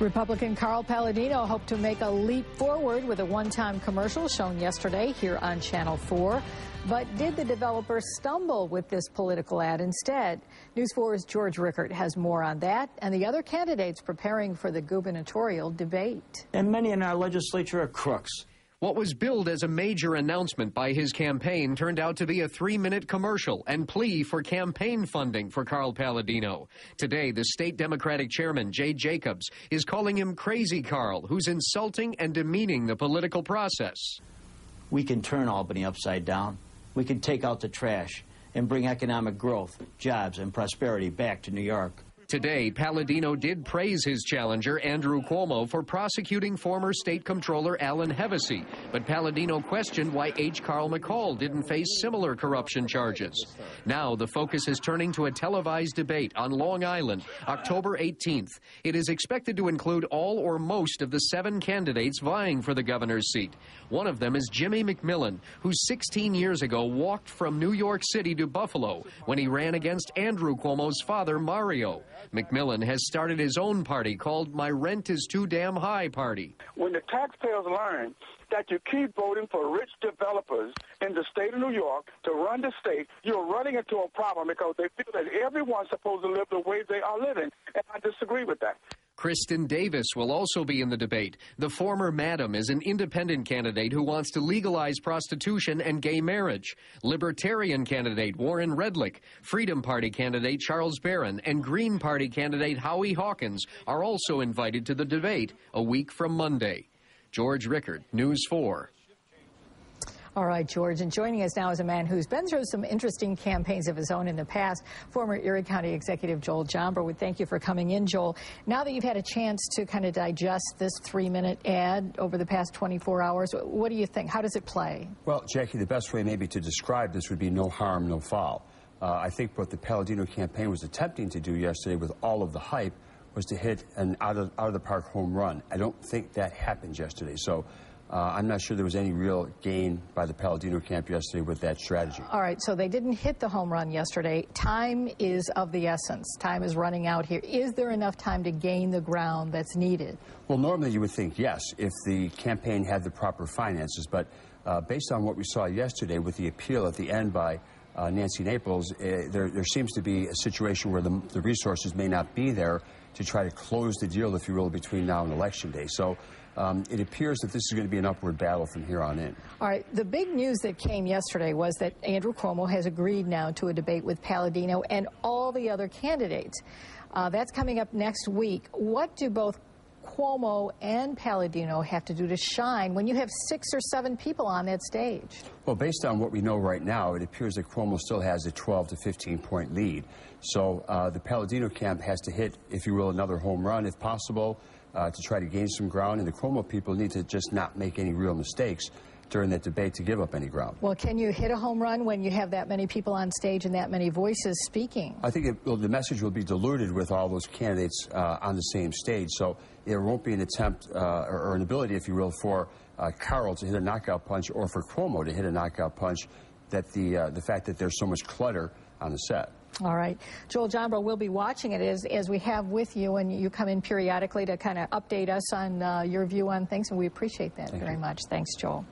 Republican Carl Paladino hoped to make a leap forward with a one-time commercial shown yesterday here on Channel 4. But did the developer stumble with this political ad instead? News 4's George Rickert has more on that and the other candidates preparing for the gubernatorial debate. And many in our legislature are crooks. What was billed as a major announcement by his campaign turned out to be a 3-minute commercial and plea for campaign funding for Carl Paladino. Today, the state Democratic chairman, Jay Jacobs, is calling him Crazy Carl, who's insulting and demeaning the political process. We can turn Albany upside down. We can take out the trash and bring economic growth, jobs, and prosperity back to New York. Today, Paladino did praise his challenger, Andrew Cuomo, for prosecuting former state comptroller Alan Hevesy. But Paladino questioned why H. Carl McCall didn't face similar corruption charges. Now the focus is turning to a televised debate on Long Island, October 18th. It is expected to include all or most of the 7 candidates vying for the governor's seat. One of them is Jimmy McMillan, who 16 years ago walked from New York City to Buffalo when he ran against Andrew Cuomo's father, Mario. McMillan has started his own party called My Rent Is Too Damn High Party. When the taxpayers learn that you keep voting for rich developers in the state of New York to run the state, you're running into a problem because they feel that everyone's supposed to live the way they are living, and I disagree with that. Kristen Davis will also be in the debate. The former madam is an independent candidate who wants to legalize prostitution and gay marriage. Libertarian candidate Warren Redlick, Freedom Party candidate Charles Barron, and Green Party candidate Howie Hawkins are also invited to the debate a week from Monday. George Rickert, News 4. All right, George, and joining us now is a man who's been through some interesting campaigns of his own in the past, former Erie County Executive Joel Jombro. We thank you for coming in, Joel. Now that you've had a chance to kind of digest this 3-minute ad over the past 24 hours, what do you think? How does it play? Well, Jackie, the best way maybe to describe this would be no harm, no foul. I think what the Paladino campaign was attempting to do yesterday with all of the hype was to hit an out-of-the-park home run. I don't think that happened yesterday, so I'm not sure there was any real gain by the Paladino camp yesterday with that strategy. All right, so they didn't hit the home run yesterday. Time is of the essence. Time is running out here. Is there enough time to gain the ground that's needed? Well, normally you would think yes, if the campaign had the proper finances, but based on what we saw yesterday with the appeal at the end by Nancy Naples, there seems to be a situation where the resources may not be there to try to close the deal, if you will, between now and Election Day. So it appears that this is going to be an upward battle from here on in. All right. The big news that came yesterday was that Andrew Cuomo has agreed now to a debate with Paladino and all the other candidates. That's coming up next week. What do both Cuomo and Paladino have to do to shine when you have 6 or 7 people on that stage? Well, based on what we know right now, it appears that Cuomo still has a 12 to 15-point lead. So the Paladino camp has to hit, if you will, another home run if possible to try to gain some ground, and the Cuomo people need to just not make any real mistakes during that debate to give up any ground. Well, can you hit a home run when you have that many people on stage and that many voices speaking? I think the message will be diluted with all those candidates on the same stage, so there won't be an attempt or an ability, if you will, for Carl to hit a knockout punch or for Cuomo to hit a knockout punch, that the fact that there's so much clutter on the set. All right. Joel Jombro will be watching it as we have with you, and you come in periodically to kind of update us on your view on things, and we appreciate that very much. Thanks, Joel.